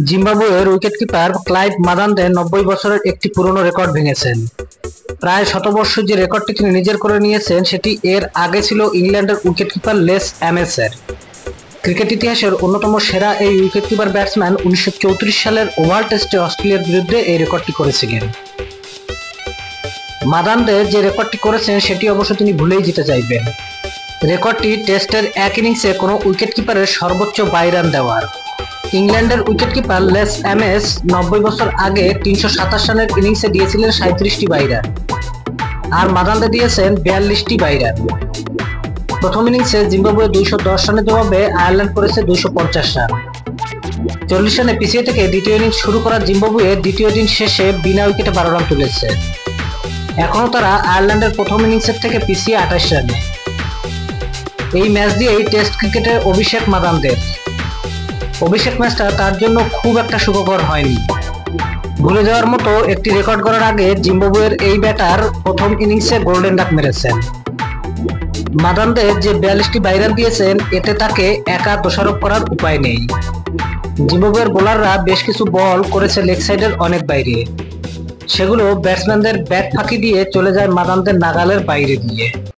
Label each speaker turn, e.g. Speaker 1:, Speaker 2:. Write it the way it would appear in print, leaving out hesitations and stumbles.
Speaker 1: জিম্বাবুয়ের wicketkeeper Clive মাদানদে ৯০ বছরের একটি পুরনো রেকর্ড ভেঙেছেন। প্রায় শতবর্ষ যে রেকর্ডটি তিনি নিজের করে নিয়েছেন সেটি এর আগে ছিল ইংল্যান্ডের উইকেটকিপার লেস অ্যামেসের। ক্রিকেট ইতিহাসের অন্যতম সেরা এই উইকেটকিপার ব্যাটসম্যান ১৯৩৪ সালের ওভাল টেস্টে অস্ট্রেলিয়ার বিরুদ্ধে এই রেকর্ডটি করেছিলেন। মাদানদে যে রেকর্ডটি করেছেন সেটি অবশ্য তিনি ভুলেই যেতে চাইবেন। রেকর্ডটি টেস্টের এক ইনিংসে কোনো উইকেটকিপারের সর্বোচ্চ ২২ রান দেওয়ার। ইংল্যান্ডের উইকেটকিপার লেস অ্যামেস ৯০ বছর আগে ৩২৭ রানের ইনিংসে দিয়েছিলেন ৩৭টি ২২ রান, আর মাদানদে দিয়েছেন ৪২টি ২২ রান। প্রথম ইনিংসে জিম্বাবুয়ে ২১০ রানের জবাবে আয়ারল্যান্ড করেছে ২৫০ রান। ৪০ রানে পিছিয়ে থেকে দ্বিতীয় ইনিংস শুরু করা জিম্বাবুয়ে দ্বিতীয় দিন শেষে বিনা উইকেটে ১২ রান তুলেছে। এখনও তারা আয়ারল্যান্ডের প্রথম ইনিংসের থেকে পিছিয়ে ২৮ রানে। এই ম্যাচ দিয়েই টেস্ট ক্রিকেটে অভিষেক মাদানদের। অভিষেক ম্যাচটা তার জন্য খুব একটা সুখকর হয়নি। ভুলে যাওয়ার মতো একটি রেকর্ড করার আগে জিম্বাবুয়ের এই ব্যাটার প্রথম ইনিংসে গোল্ডেন ডাক মেরেছেন। মাদানদে যে ৪২টি ২২ রান দিয়েছেন এতে তাকে একা দোষারোপ করার উপায় নেই। জিম্বাবুয়ের বোলাররা বেশ কিছু বল করেছে লেগ সাইডের অনেক বাইরে, সেগুলো ব্যাটসম্যানদের ব্যাট ফাঁকি দিয়ে চলে যায় মাদানদের নাগালের বাইরে দিয়ে।